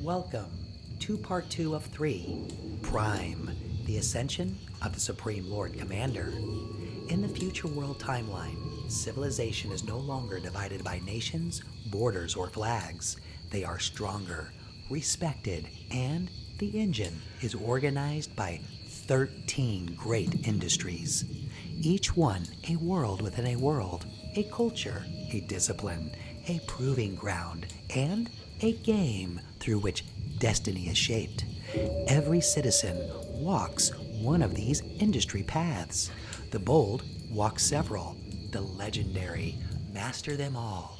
Welcome to Part 2 of 3, Prime, the Ascension of the Supreme Lord Commander. In the FutureWorld timeline, civilization is no longer divided by nations, borders, or flags. They are stronger, respected, and the engine is organized by 13 great industries. Each one a world within a world, a culture, a discipline, a proving ground, and a game through which destiny is shaped. Every citizen walks one of these industry paths. The bold walk several. The legendary master them all.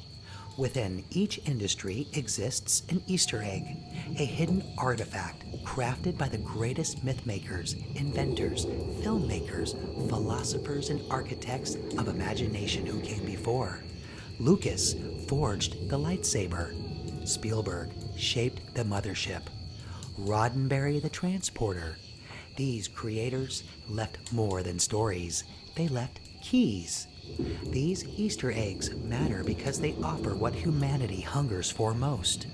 Within each industry exists an Easter egg, a hidden artifact crafted by the greatest mythmakers, inventors, filmmakers, philosophers, and architects of imagination who came before. Lucas forged the lightsaber. Spielberg shaped the mothership. Roddenberry the transporter. These creators left more than stories. They left keys. These Easter eggs matter because they offer what humanity hungers for most.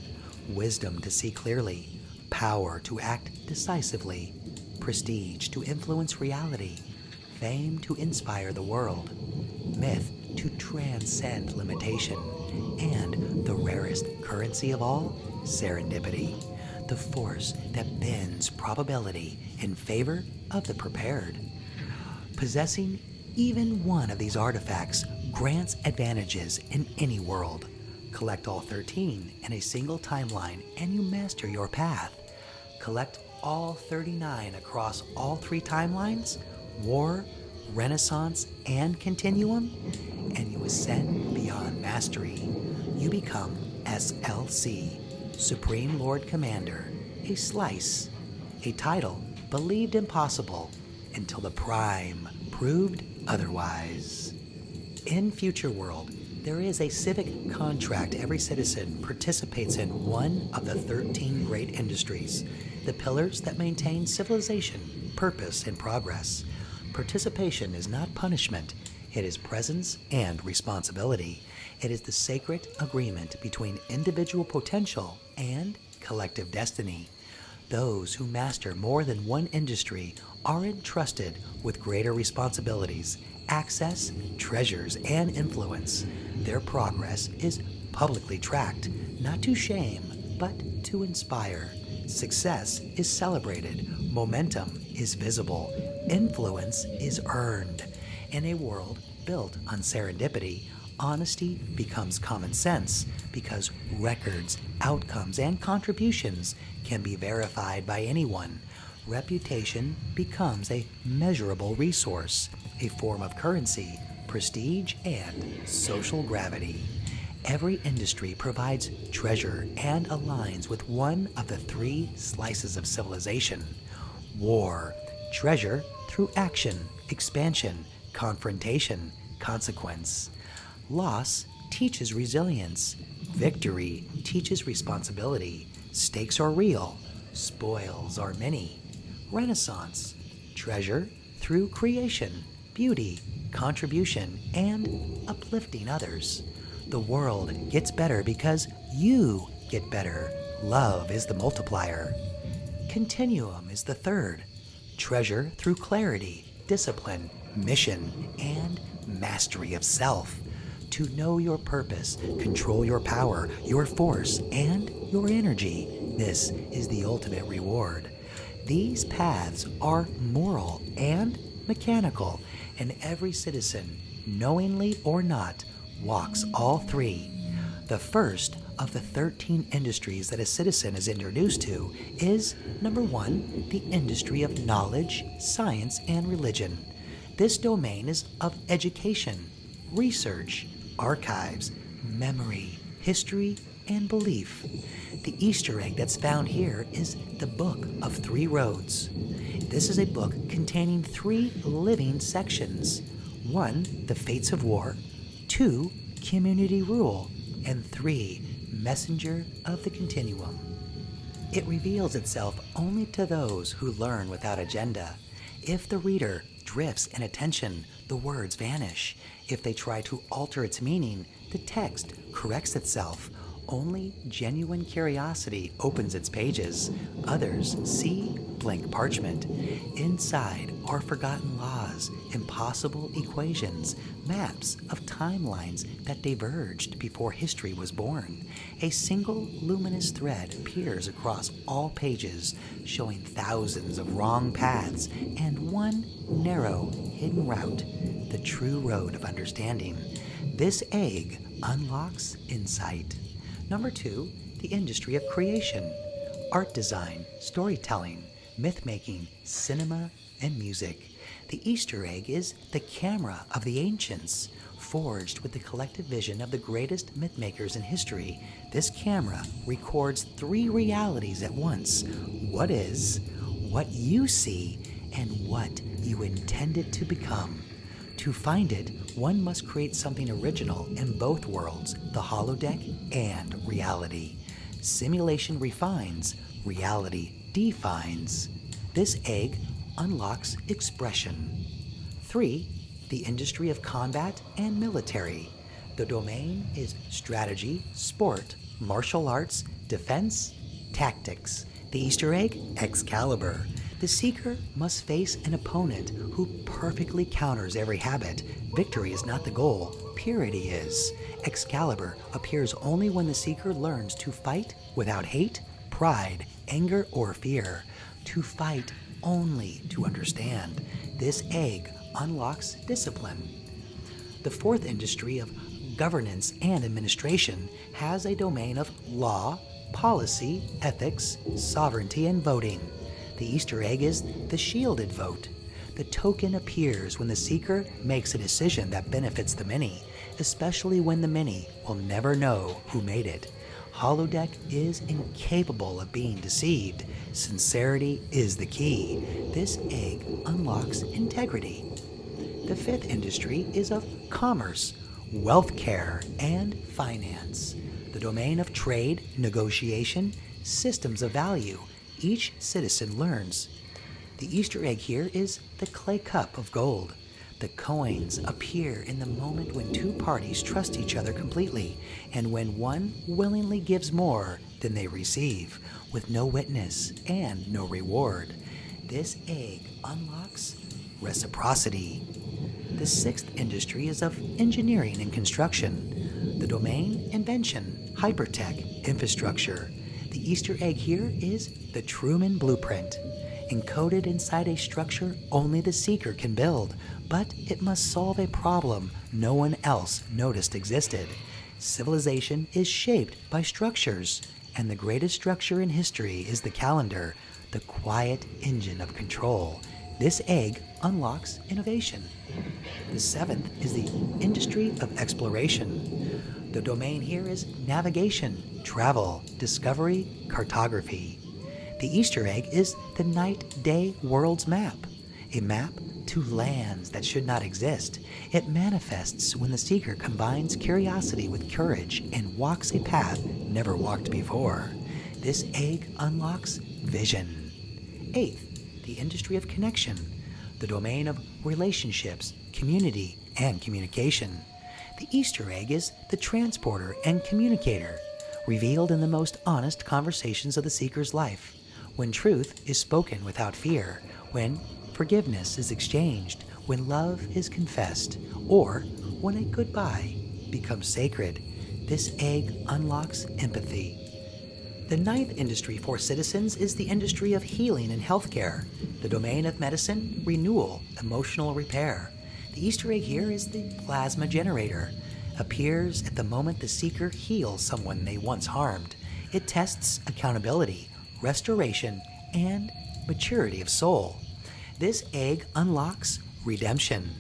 Wisdom to see clearly, power to act decisively, prestige to influence reality, fame to inspire the world, myth to transcend limitation, and the rarest currency of all, serendipity, the force that bends probability in favor of the prepared. Possessing even one of these artifacts grants advantages in any world. Collect all 13 in a single timeline and you master your path. Collect all 39 across all 3 timelines, War, Renaissance, and Continuum, and you ascend beyond mastery. You become SLC, Supreme Lord Commander, a slice, a title believed impossible until the Prime proved otherwise. In FutureWorld, there is a civic contract. Every citizen participates in one of the 13 great industries, the pillars that maintain civilization, purpose, and progress. Participation is not punishment. It is presence and responsibility. It is the sacred agreement between individual potential and collective destiny. Those who master more than one industry are entrusted with greater responsibilities, access, treasures, and influence. Their progress is publicly tracked, not to shame, but to inspire. Success is celebrated, momentum is visible, influence is earned. In a world built on serendipity, honesty becomes common sense because records, outcomes, and contributions can be verified by anyone. Reputation becomes a measurable resource, a form of currency, prestige, and social gravity. Every industry provides treasure and aligns with one of the 3 slices of civilization. War, treasure through action, expansion, confrontation, consequence. Loss teaches resilience. Victory teaches responsibility. Stakes are real. Spoils are many. Renaissance, treasure through creation, beauty, contribution, and uplifting others. The world gets better because you get better. Love is the multiplier. Continuum is the 3rd. Treasure through clarity, discipline, mission, and mastery of self. To know your purpose, control your power, your force, and your energy. This is the ultimate reward. These paths are moral and mechanical, and every citizen, knowingly or not, walks all 3. The first of the 13 industries that a citizen is introduced to is, number 1, the industry of knowledge, science, and religion. This domain is of education, research, archives, memory, history, and belief. The Easter egg that's found here is the Book of 3 Roads. This is a book containing 3 living sections. 1, the fates of war. 2, community rule. And 3, messenger of the continuum. It reveals itself only to those who learn without agenda. If the reader drifts in attention, the words vanish. If they try to alter its meaning, the text corrects itself. Only genuine curiosity opens its pages. Others see blank parchment. Inside are forgotten laws, impossible equations, maps of timelines that diverged before history was born. A single luminous thread appears across all pages, showing thousands of wrong paths and one narrow, hidden route, the true road of understanding. This egg unlocks insight. Number 2, the industry of creation. Art design, storytelling, myth-making, cinema, and music. The Easter egg is the camera of the ancients. Forged with the collective vision of the greatest myth-makers in history, this camera records 3 realities at once. What is, what you see, and what you intend it to become. To find it, one must create something original in both worlds, the holodeck and reality. Simulation refines, reality defines. This egg unlocks expression. 3, the industry of combat and military. The domain is strategy, sport, martial arts, defense, tactics. The Easter egg, Excalibur. The seeker must face an opponent who perfectly counters every habit. Victory is not the goal, purity is. Excalibur appears only when the seeker learns to fight without hate, pride, anger, or fear. To fight only to understand. This egg unlocks discipline. The 4th industry of governance and administration has a domain of law, policy, ethics, sovereignty, and voting. The Easter egg is the shielded vote. The token appears when the seeker makes a decision that benefits the many, especially when the many will never know who made it. Holodeck is incapable of being deceived. Sincerity is the key. This egg unlocks integrity. The 5th industry is of commerce, wealth care, and finance. The domain of trade, negotiation, systems of value. Each citizen learns. The Easter egg here is the clay cup of gold. The coins appear in the moment when 2 parties trust each other completely, and when one willingly gives more than they receive, with no witness and no reward. This egg unlocks reciprocity. The 6th industry is of engineering and construction. The domain, invention, hypertech, infrastructure. The Easter egg here is the Truman Blueprint. Encoded inside a structure only the seeker can build, but it must solve a problem no one else noticed existed. Civilization is shaped by structures, and the greatest structure in history is the calendar, the quiet engine of control. This egg unlocks innovation. The 7th is the industry of exploration. The domain here is navigation, travel, discovery, cartography. The Easter egg is the night-day world's map, a map to lands that should not exist. It manifests when the seeker combines curiosity with courage and walks a path never walked before. This egg unlocks vision. 8th, the industry of connection, the domain of relationships, community, and communication. The Easter egg is the transporter and communicator, revealed in the most honest conversations of the seeker's life. When truth is spoken without fear, when forgiveness is exchanged, when love is confessed, or when a goodbye becomes sacred, this egg unlocks empathy. The 9th industry for citizens is the industry of healing and healthcare, the domain of medicine, renewal, emotional repair. The Easter egg here is the plasma generator. Appears at the moment the seeker heals someone they once harmed. It tests accountability, restoration, and maturity of soul. This egg unlocks redemption.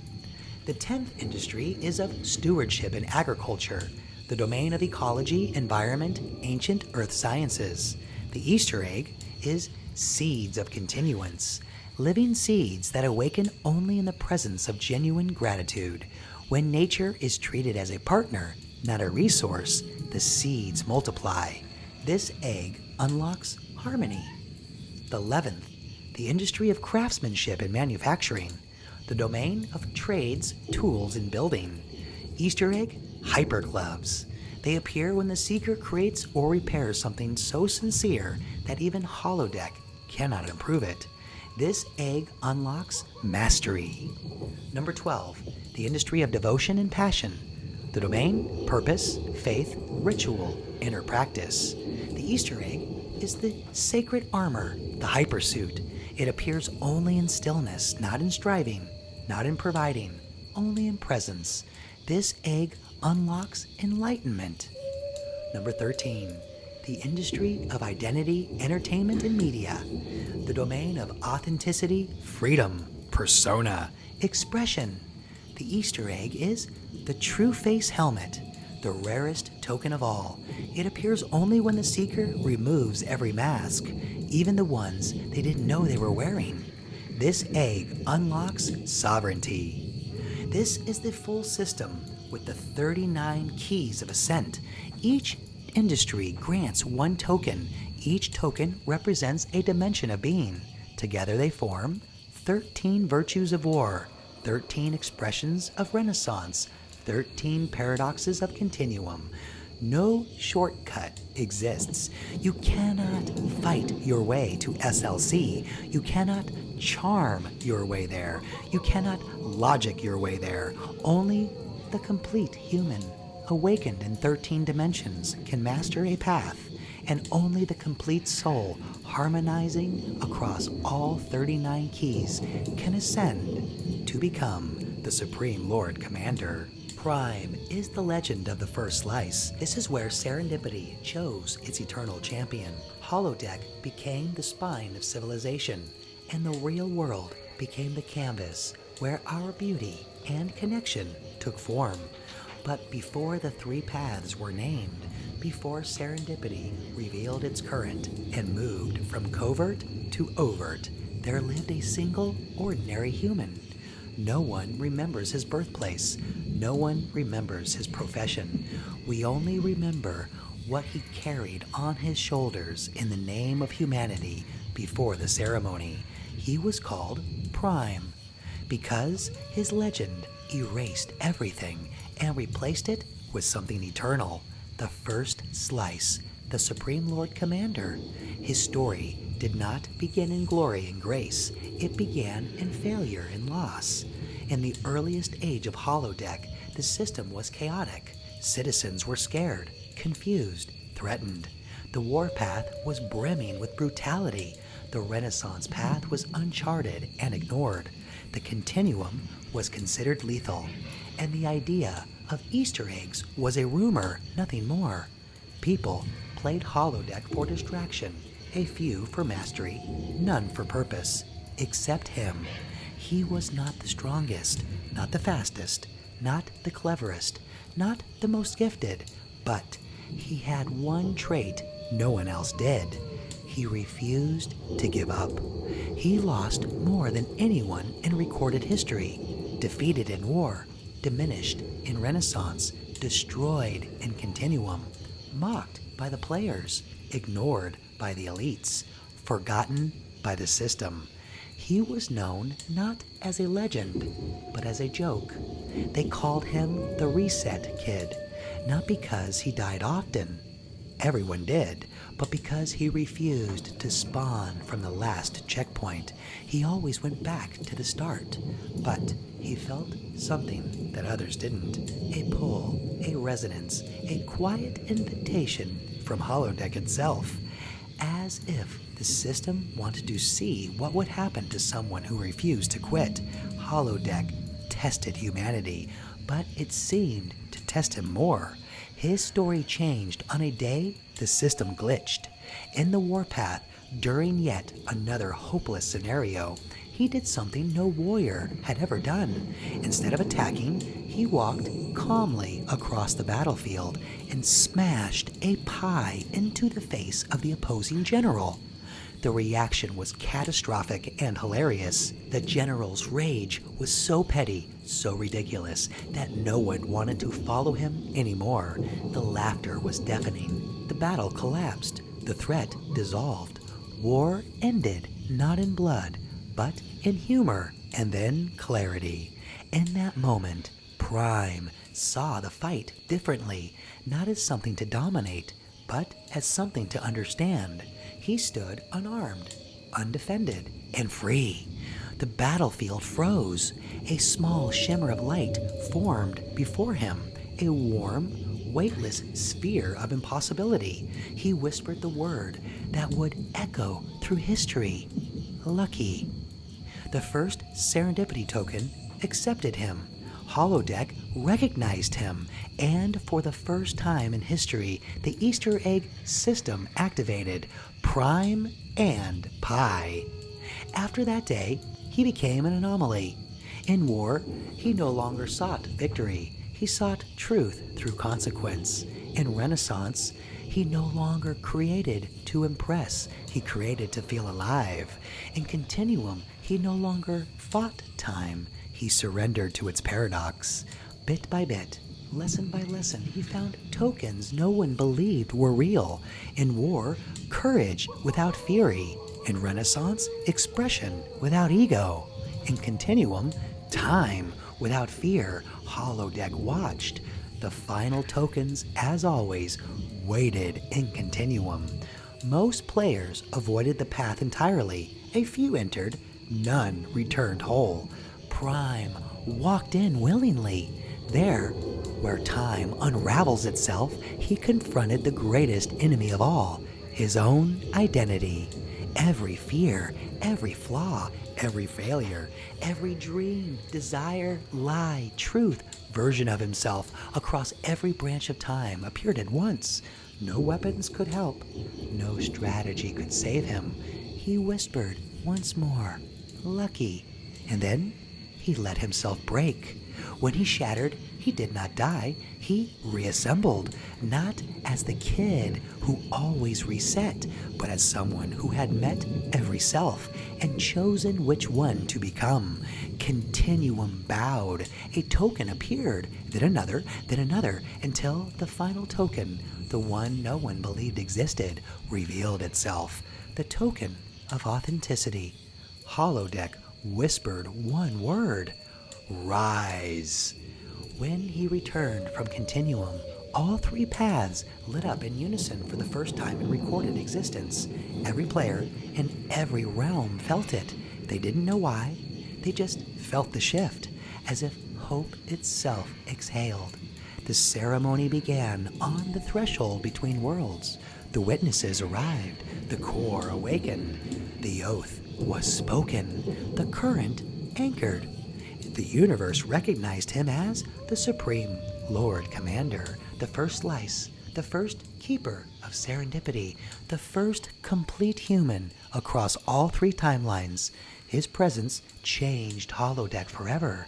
The 10th industry is of stewardship and agriculture, the domain of ecology, environment, ancient earth sciences. The Easter egg is seeds of continuance, living seeds that awaken only in the presence of genuine gratitude. When nature is treated as a partner, not a resource, the seeds multiply. This egg unlocks harmony. The 11th, the industry of craftsmanship and manufacturing, the domain of trades, tools, and building. Easter egg, hyper gloves. They appear when the seeker creates or repairs something so sincere that even holodeck cannot improve it. This egg unlocks mastery. Number 12, the industry of devotion and passion. The domain, purpose, faith, ritual, inner practice. The Easter egg is the sacred armor, the hypersuit. It appears only in stillness, not in striving, not in providing, only in presence. This egg unlocks enlightenment. Number 13, the industry of identity, entertainment, and media. The domain of authenticity, freedom, persona, expression. The Easter egg is the true face helmet, the rarest token of all. It appears only when the seeker removes every mask, even the ones they didn't know they were wearing. This egg unlocks sovereignty. This is the full system with the 39 keys of ascent. Each industry grants one token. Each token represents a dimension of being. Together they form 13 virtues of war, 13 expressions of Renaissance, 13 paradoxes of Continuum. No shortcut exists. You cannot fight your way to SLC. You cannot charm your way there. You cannot logic your way there. Only the complete human, awakened in 13 dimensions, can master a path, and only the complete soul, harmonizing across all 39 keys, can ascend to become the Supreme Lord Commander. Prime is the legend of the first slice. This is where serendipity chose its eternal champion. Holodeck became the spine of civilization, and the real world became the canvas where our beauty and connection took form. But before the three paths were named, before serendipity revealed its current and moved from covert to overt, there lived a single ordinary human. No one remembers his birthplace. No one remembers his profession. We only remember what he carried on his shoulders in the name of humanity before the ceremony. He was called Prime because his legend erased everything and replaced it with something eternal. The first slice, the Supreme Lord Commander. His story did not begin in glory and grace. It began in failure and loss. In the earliest age of holodeck, the system was chaotic. Citizens were scared, confused, threatened. The warpath was brimming with brutality. The Renaissance path was uncharted and ignored. The Continuum was considered lethal. And the idea of Easter eggs was a rumor, nothing more. People played holodeck for distraction, a few for mastery, none for purpose, except him. He was not the strongest, not the fastest, not the cleverest, not the most gifted, but he had one trait no one else did. He refused to give up. He lost more than anyone in recorded history, defeated in war, diminished in Renaissance, destroyed in Continuum, mocked by the players, ignored by the elites, forgotten by the system. He was known not as a legend, but as a joke. They called him the Reset Kid, not because he died often. Everyone did, but because he refused to spawn from the last checkpoint. He always went back to the start, but he felt something that others didn't. A pull, a resonance, a quiet invitation from holodeck itself, as if the system wanted to see what would happen to someone who refused to quit. Holodeck tested humanity, but it seemed to test him more. His story changed on a day the system glitched. In the warpath, during yet another hopeless scenario, he did something no warrior had ever done. Instead of attacking, he walked calmly across the battlefield and smashed a pie into the face of the opposing general. The reaction was catastrophic and hilarious. The general's rage was so petty, so ridiculous, that no one wanted to follow him anymore. The laughter was deafening. The battle collapsed. The threat dissolved. War ended, not in blood, but in humor, and then clarity. In that moment, Prime saw the fight differently, not as something to dominate, but as something to understand. He stood unarmed, undefended, and free. The battlefield froze. A small shimmer of light formed before him, a warm, weightless sphere of impossibility. He whispered the word that would echo through history: lucky. The first serendipity token accepted him. Holodeck recognized him, and for the first time in history, the Easter egg system activated: Prime and Pi. After that day, he became an anomaly. In war, he no longer sought victory. He sought truth through consequence. In Renaissance, he no longer created to impress. He created to feel alive. In Continuum, he no longer fought time. He surrendered to its paradox. Bit by bit, lesson by lesson, he found tokens no one believed were real. In war, courage without fury. In Renaissance, expression without ego. In Continuum, time without fear. Holodeck watched. The final tokens, as always, waited in Continuum. Most players avoided the path entirely. A few entered, none returned whole. Prime walked in willingly. There, where time unravels itself, he confronted the greatest enemy of all, his own identity. Every fear, every flaw, every failure, every dream, desire, lie, truth, version of himself across every branch of time appeared at once. No weapons could help. No strategy could save him. He whispered once more, lucky. And then he let himself break. When he shattered, he did not die. He reassembled, not as the kid who always reset, but as someone who had met every self and chosen which one to become. Continuum bowed. A token appeared, then another, until the final token, the one no one believed existed, revealed itself. The token of authenticity. Holodeck whispered one word: rise. When he returned from Continuum, all three paths lit up in unison for the first time in recorded existence. Every player in every realm felt it. They didn't know why. They just felt the shift, as if hope itself exhaled. The ceremony began on the threshold between worlds. The witnesses arrived. The core awakened. The oath was spoken. The current anchored. The universe recognized him as the Supreme Lord Commander, the first slice, the first keeper of serendipity, the first complete human across all three timelines. His presence changed Holodeck forever.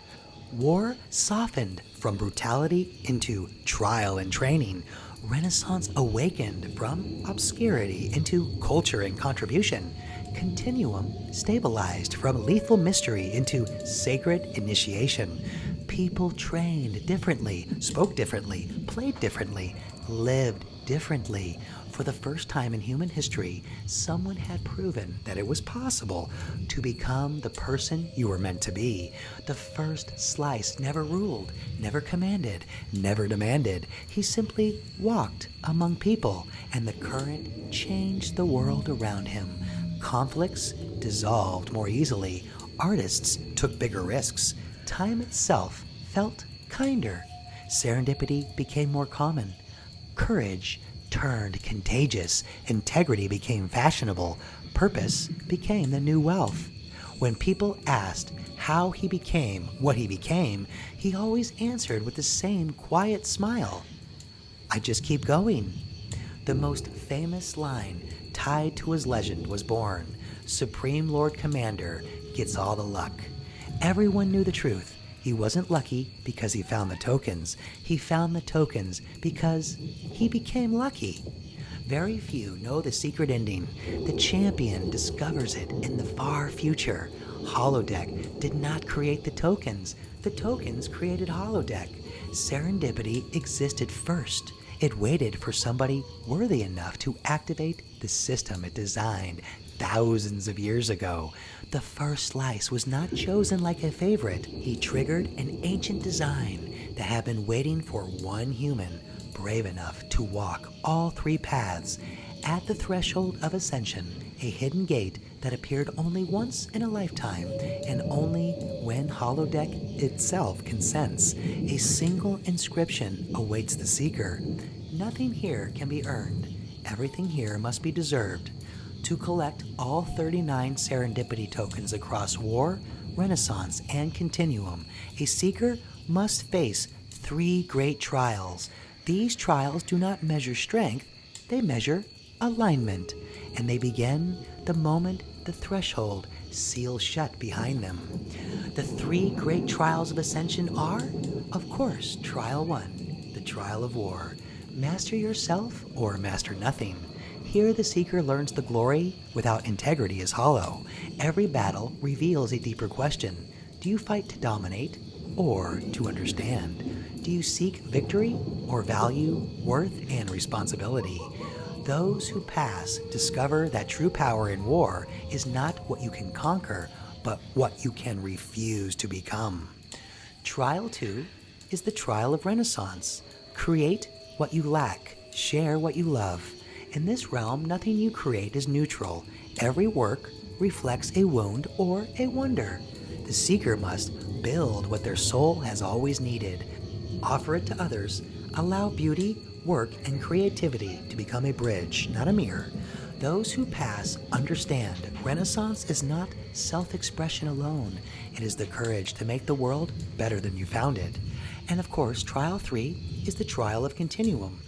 War softened from brutality into trial and training. Renaissance awakened from obscurity into culture and contribution. Continuum stabilized from lethal mystery into sacred initiation. People trained differently, spoke differently, played differently, lived differently. For the first time in human history, someone had proven that it was possible to become the person you were meant to be. The first slice never ruled, never commanded, never demanded. He simply walked among people, and the current changed the world around him. Conflicts dissolved more easily. Artists took bigger risks. Time itself felt kinder. Serendipity became more common. Courage turned contagious. Integrity became fashionable. Purpose became the new wealth. When people asked how he became what he became, he always answered with the same quiet smile: I just keep going. The most famous line tied to his legend was born: Supreme Lord Commander gets all the luck. Everyone knew the truth. He wasn't lucky because he found the tokens. He found the tokens because he became lucky. Very few know the secret ending. The champion discovers it in the far future. Holodeck did not create the tokens. The tokens created Holodeck. Serendipity existed first. It waited for somebody worthy enough to activate the system it designed thousands of years ago. The first slice was not chosen like a favorite. He triggered an ancient design that had been waiting for one human brave enough to walk all three paths. At the threshold of ascension, a hidden gate that appeared only once in a lifetime, and only when holodeck itself consents. A single inscription awaits the seeker. Nothing here can be earned. Everything here must be deserved. To collect all 39 serendipity tokens across War, Renaissance, and Continuum, a seeker must face 3 great trials. These trials do not measure strength, they measure alignment, and they begin the moment the threshold seals shut behind them. The 3 great trials of ascension are, of course, Trial 1, the trial of war. Master yourself or master nothing. Here the seeker learns the glory without integrity is hollow. Every battle reveals a deeper question. Do you fight to dominate or to understand? Do you seek victory or value worth and responsibility? Those who pass discover that true power in war is not what you can conquer, but what you can refuse to become. Trial 2 is the trial of Renaissance. Create what you lack, share what you love. In this realm, nothing you create is neutral. Every work reflects a wound or a wonder. The seeker must build what their soul has always needed, offer it to others, allow beauty, work, and creativity to become a bridge, not a mirror. Those who pass understand Renaissance is not self-expression alone. It is the courage to make the world better than you found it. And of course, Trial 3 is the trial of Continuum.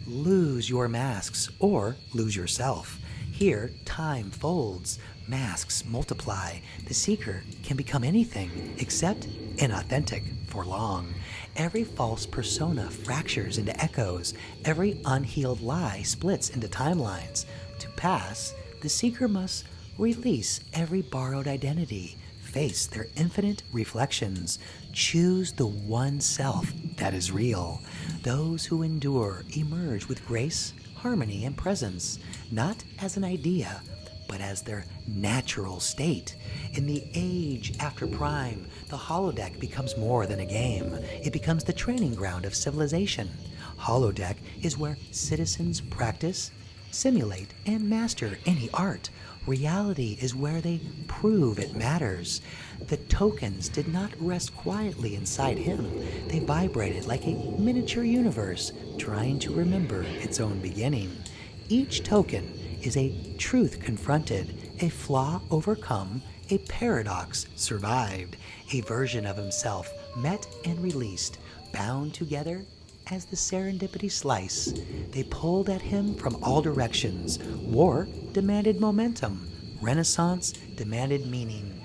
Lose your masks or lose yourself. Here, time folds, masks multiply. The seeker can become anything except inauthentic for long. Every false persona fractures into echoes. Every unhealed lie splits into timelines. To pass, the seeker must release every borrowed identity, face their infinite reflections, choose the one self that is real. Those who endure emerge with grace, harmony, and presence, not as an idea, but as their natural state. In the age after Prime, the holodeck becomes more than a game. It becomes the training ground of civilization. Holodeck is where citizens practice, simulate, and master any art. Reality is where they prove it matters. The tokens did not rest quietly inside him. They vibrated like a miniature universe, trying to remember its own beginning. Each token is a truth confronted, a flaw overcome, a paradox survived, a version of himself met and released, bound together as the serendipity slice. They pulled at him from all directions. War demanded momentum. Renaissance demanded meaning.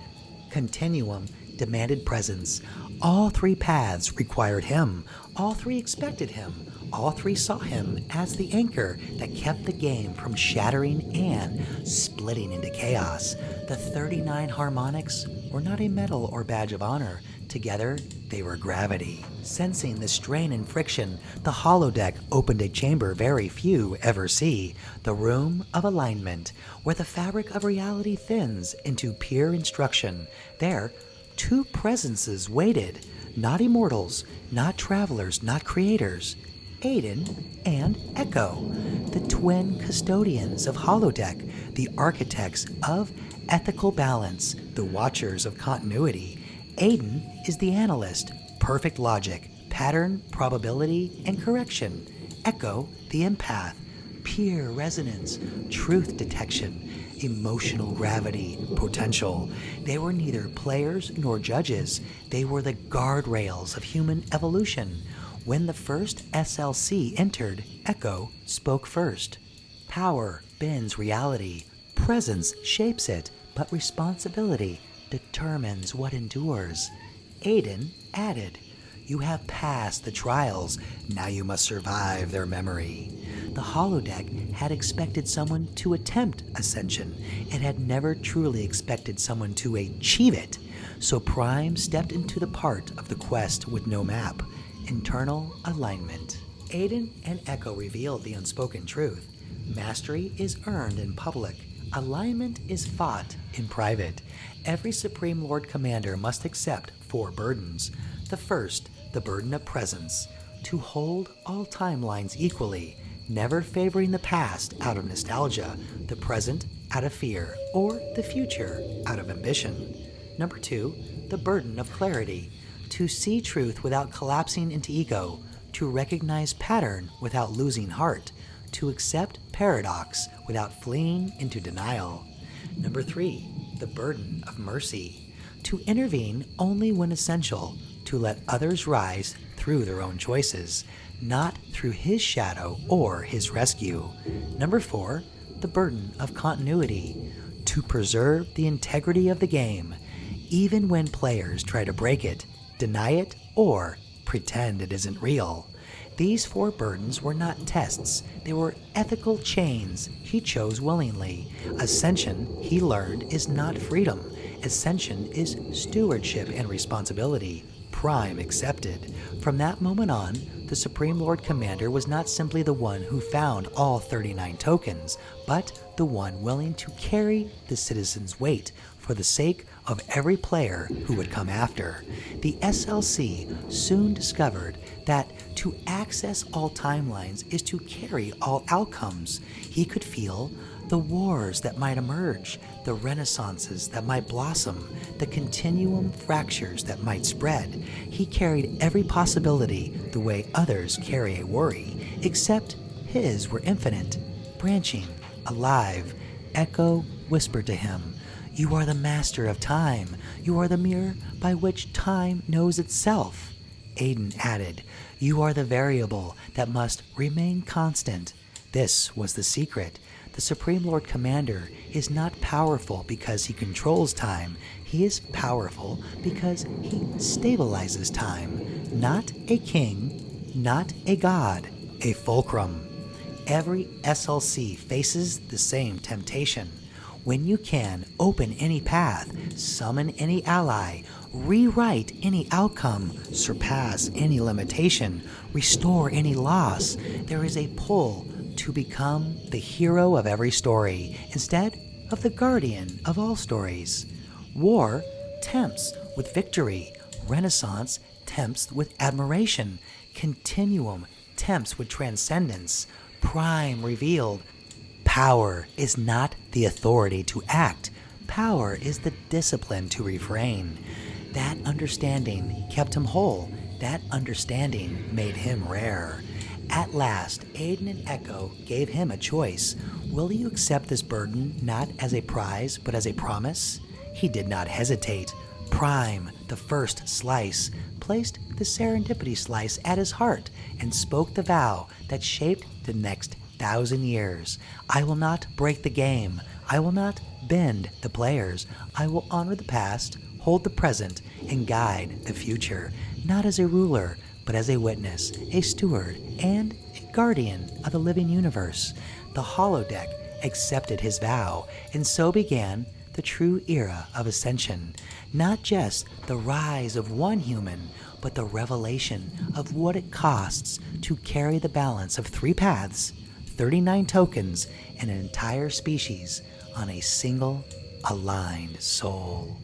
Continuum demanded presence. All 3 paths required him. All 3 expected him. All 3 saw him as the anchor that kept the game from shattering and splitting into chaos. The 39 harmonics were not a medal or badge of honor. Together, they were gravity. Sensing the strain and friction, the holodeck opened a chamber very few ever see, the room of alignment, where the fabric of reality thins into pure instruction. There, 2 presences waited, not immortals, not travelers, not creators. Aiden and Echo, the twin custodians of holodeck, the architects of ethical balance, the watchers of continuity. Aiden is the analyst, perfect logic, pattern, probability, and correction. Echo, the empath, pure resonance, truth detection, emotional gravity, potential. They were neither players nor judges. They were the guardrails of human evolution. When the first SLC entered, Echo spoke first. Power bends reality. Presence shapes it, but responsibility determines what endures. Aiden added, "You have passed the trials. Now you must survive their memory." The holodeck had expected someone to attempt ascension. It had never truly expected someone to achieve it. So Prime stepped into the part of the quest with no map. Internal alignment. Aiden and Echo revealed the unspoken truth. Mastery is earned in public. Alignment is fought in private. Every Supreme Lord Commander must accept 4 burdens. The first, the burden of presence, to hold all timelines equally, never favoring the past out of nostalgia, the present out of fear, or the future out of ambition. Number 2, the burden of clarity, to see truth without collapsing into ego, to recognize pattern without losing heart, to accept paradox without fleeing into denial. Number 3, the burden of mercy, to intervene only when essential, to let others rise through their own choices, not through his shadow or his rescue. Number 4, the burden of continuity, to preserve the integrity of the game, even when players try to break it, deny it, or pretend it isn't real. These 4 burdens were not tests, they were ethical chains he chose willingly. Ascension, he learned, is not freedom. Ascension is stewardship and responsibility, prime accepted. From that moment on, the Supreme Lord Commander was not simply the one who found all 39 tokens, but the one willing to carry the citizens' weight for the sake of every player who would come after. The SLC soon discovered that to access all timelines is to carry all outcomes. He could feel the wars that might emerge, the renaissances that might blossom, the continuum fractures that might spread. He carried every possibility the way others carry a worry, except his were infinite, branching, alive. Echo whispered to him, "You are the master of time. You are the mirror by which time knows itself." Aiden added, "You are the variable that must remain constant." This was the secret. The Supreme Lord Commander is not powerful because he controls time. He is powerful because he stabilizes time. Not a king, not a god, a fulcrum. Every SLC faces the same temptation. When you can open any path, summon any ally, rewrite any outcome, surpass any limitation, restore any loss, there is a pull to become the hero of every story instead of the guardian of all stories. War tempts with victory. Renaissance tempts with admiration. Continuum tempts with transcendence. Prime revealed. Power is not the authority to act. Power is the discipline to refrain. That understanding kept him whole. That understanding made him rare. At last, Aiden and Echo gave him a choice. Will you accept this burden not as a prize, but as a promise? He did not hesitate. Prime, the first slice, placed the serendipity slice at his heart and spoke the vow that shaped the next 1,000 years. I will not break the game. I will not bend the players. I will honor the past, hold the present, and guide the future, not as a ruler, but as a witness, a steward, and a guardian of the living universe. The holodeck accepted his vow, and so began the true era of ascension. Not just the rise of one human, but the revelation of what it costs to carry the balance of 3 paths, 39 tokens, and an entire species on a single aligned soul.